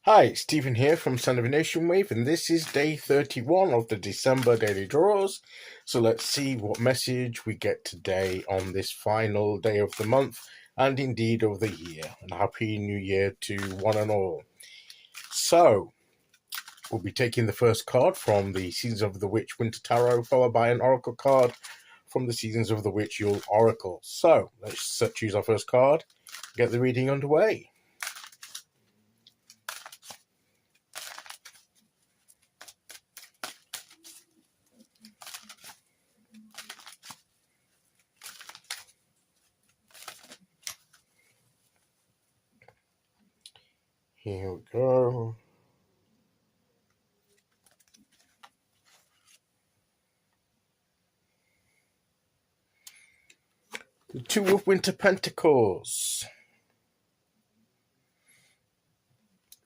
Hi, Stephen here from Son of a Nation Wave, and this is day 31 of the December daily draws. So let's see what message we get today on this final day of the month and indeed of the year. And Happy New Year to one and all. So, we'll be taking the first card from the Seasons of the Witch Winter Tarot, followed by an Oracle card from the Seasons of the Witch Yule Oracle. So, let's choose our first card, get the reading underway. Here we go. The Two of Winter Pentacles.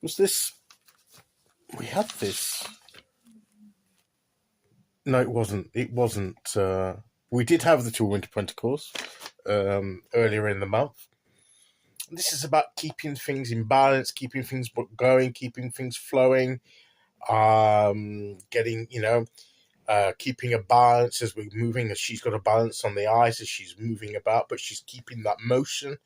Was this... We had this... No, it wasn't. It wasn't... We did have the Two of Winter Pentacles earlier in the month. This is about keeping things in balance, keeping things going, keeping things flowing, getting, keeping a balance as we're moving, as she's got a balance on the eyes as she's moving about, but she's keeping that motion.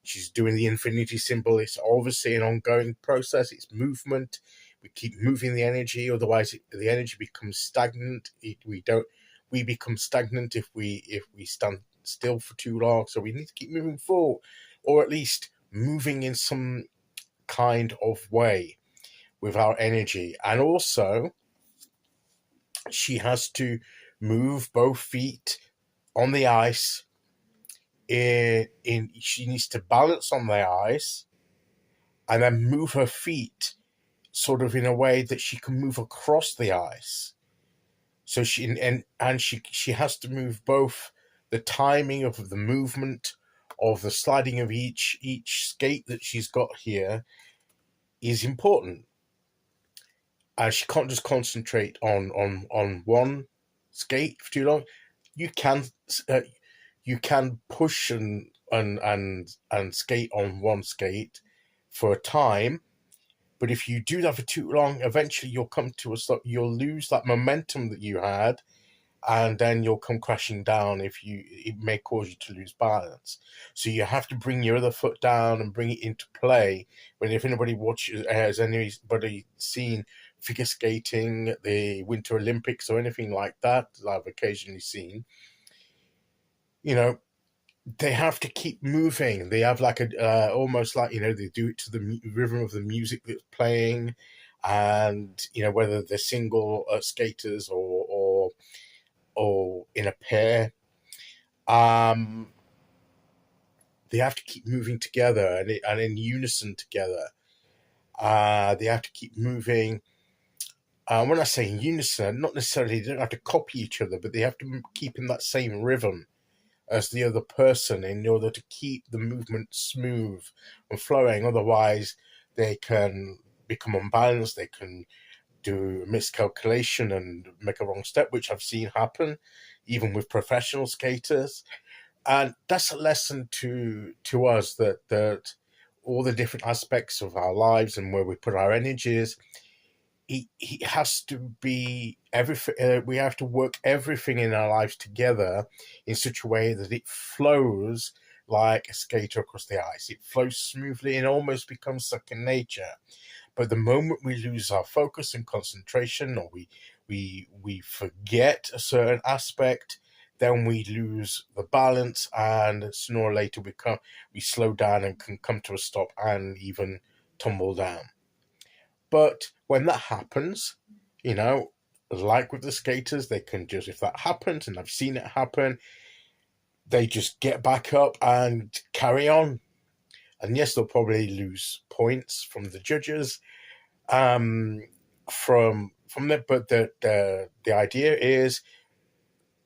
She's doing the infinity symbol. It's obviously an ongoing process. It's movement. We keep moving the energy, otherwise the energy becomes stagnant. We become stagnant if we stand still for too long. So we need to keep moving forward, or at least moving in some kind of way with our energy. And also, she has to move both feet on the ice. She needs to balance on the ice and then move her feet sort of in a way that she can move across the ice. So she has to move both the timing of the movement of the sliding of each skate that she's got here is important. And she can't just concentrate on one skate for too long. You can push and skate on one skate for a time, but if you do that for too long, eventually you'll come to a stop. You'll lose that momentum that you had, and then you'll come crashing down. It may cause you to lose balance. So you have to bring your other foot down and bring it into play. If anybody has anybody seen figure skating at the Winter Olympics or anything like that I've occasionally seen, they have to keep moving. They have like almost like, they do it to the rhythm of the music that's playing, and whether they're single skaters or in a pair, they have to keep moving together and in unison together. They have to keep moving. When I say in unison, not necessarily they don't have to copy each other, but they have to keep in that same rhythm as the other person in order to keep the movement smooth and flowing. Otherwise, they can become unbalanced. They can do a miscalculation and make a wrong step, which I've seen happen even with professional skaters. And that's a lesson to us that all the different aspects of our lives and where we put our energies, it has to be everything. We have to work everything in our lives together in such a way that it flows like a skater across the ice. It flows smoothly and almost becomes second nature. But the moment we lose our focus and concentration, or we forget a certain aspect, then we lose the balance, and sooner or later we slow down and can come to a stop and even tumble down. But when that happens, like with the skaters, they can just, if that happens, and I've seen it happen, they just get back up and carry on. And yes, they'll probably lose points from the judges, from that, but the idea is,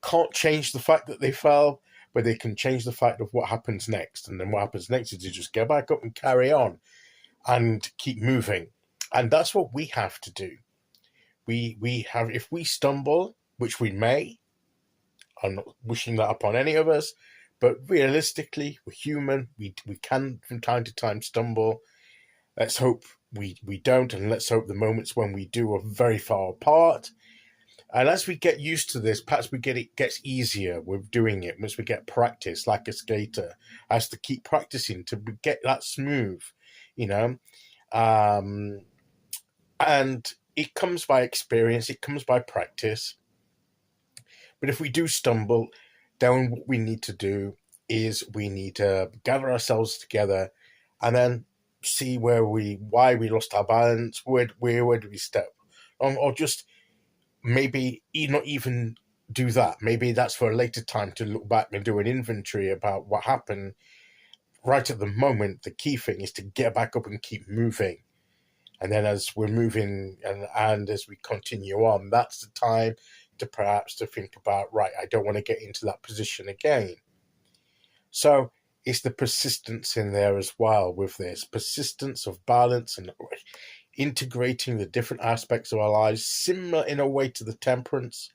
can't change the fact that they fell, but they can change the fact of what happens next. And then what happens next is to just get back up and carry on and keep moving. And that's what we have to do. We have, if we stumble, which we may, I'm not wishing that upon any of us, but realistically, we're human. We can from time to time stumble. Let's hope we don't, and let's hope the moments when we do are very far apart. And as we get used to this, perhaps it gets easier with doing it once we get practice, like a skater has to keep practicing to get that smooth, you know. Um, and it comes by experience, it comes by practice. But if we do stumble, then what we need to do is we need to gather ourselves together and then see why we lost our balance, where do we step, or just maybe not even do that. Maybe that's for a later time to look back and do an inventory about what happened. Right at the moment, the key thing is to get back up and keep moving. And then as we're moving and as we continue on, that's the time to perhaps to think about, right, I don't want to get into that position again. So it's the persistence in there as well with this persistence of balance and integrating the different aspects of our lives, similar in a way to the temperance.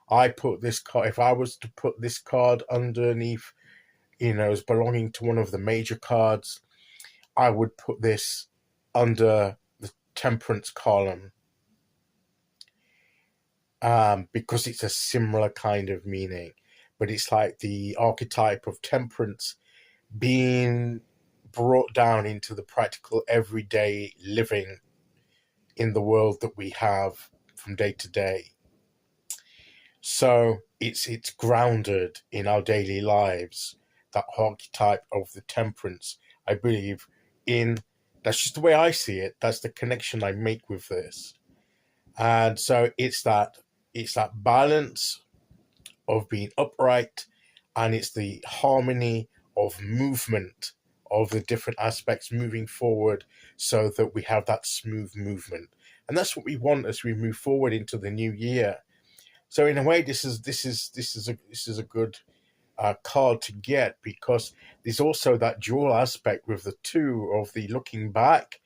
I put this card, if I was to put this card underneath, as belonging to one of the major cards, I would put this under the temperance column, because it's a similar kind of meaning. But it's like the archetype of temperance being brought down into the practical everyday living in the world that we have from day to day. So it's grounded in our daily lives, that archetype of the temperance, I believe in. That's just the way I see it. That's the connection I make with this. And so it's that balance of being upright, and it's the harmony of movement of the different aspects moving forward, so that we have that smooth movement. And that's what we want as we move forward into the new year. So in a way, this is a good card to get, because there's also that dual aspect with the two of the looking back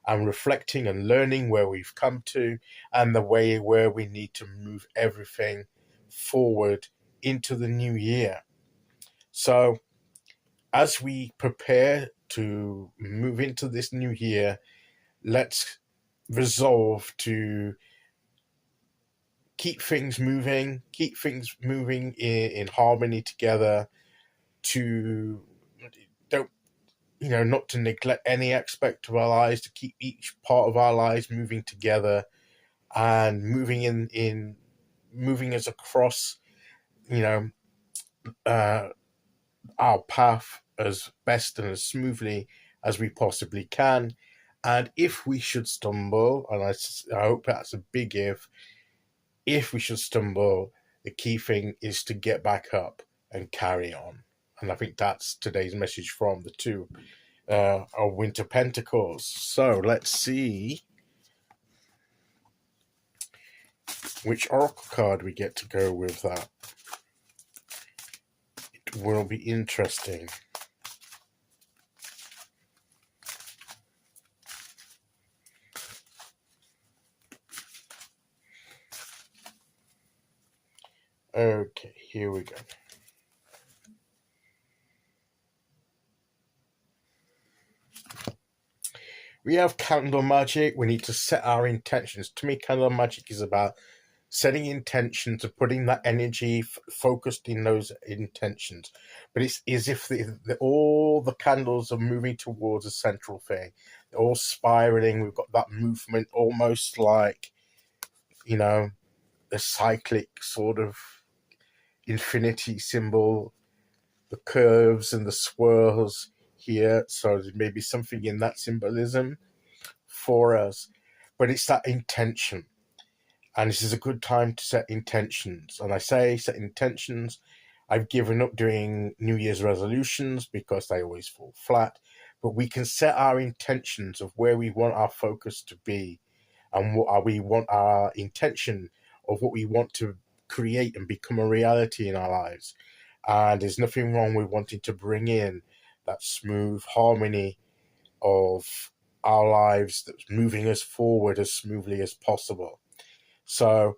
and reflecting and learning where we've come to, and the way where we need to move everything forward into the new year. So as we prepare to move into this new year, let's resolve to keep things moving in harmony together, to not to neglect any aspect of our lives, to keep each part of our lives moving together and moving us across our path as best and as smoothly as we possibly can. And if we should stumble, and I hope that's a big if we should stumble, the key thing is to get back up and carry on. And I think that's today's message from the two of Winter Pentacles. So let's see which oracle card we get to go with that. It will be interesting. Okay, here we go. We have candle magic. We need to set our intentions. To me, candle magic is about setting intentions and putting that energy focused in those intentions. But it's as if all the candles are moving towards a central thing. They're all spiraling. We've got that movement almost like, the cyclic sort of infinity symbol, the curves and the swirls here. So there may be something in that symbolism for us. But it's that intention. And this is a good time to set intentions. And I say set intentions. I've given up doing New Year's resolutions because they always fall flat. But we can set our intentions of where we want our focus to be, and we want our intention of what we want to create and become a reality in our lives. And there's nothing wrong with wanting to bring in that smooth harmony of our lives that's moving us forward as smoothly as possible. So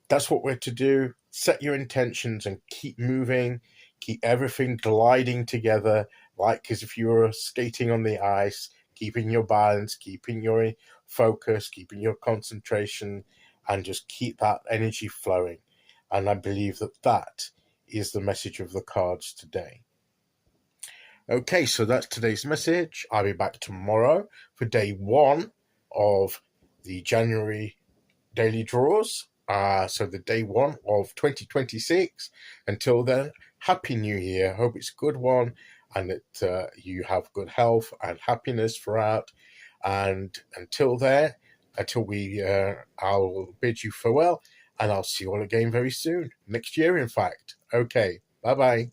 that's what we're to do. Set your intentions and keep moving, keep everything gliding together, like as if you were skating on the ice, keeping your balance, keeping your focus, keeping your concentration, and just keep that energy flowing. And I believe that that is the message of the cards today. Okay, so that's today's message. I'll be back tomorrow for day 1 of the January daily draws. So the day 1 of 2026. Until then, Happy New Year. Hope it's a good one, and that you have good health and happiness throughout. And until I'll bid you farewell, and I'll see you all again very soon. Next year, in fact. Okay, bye-bye.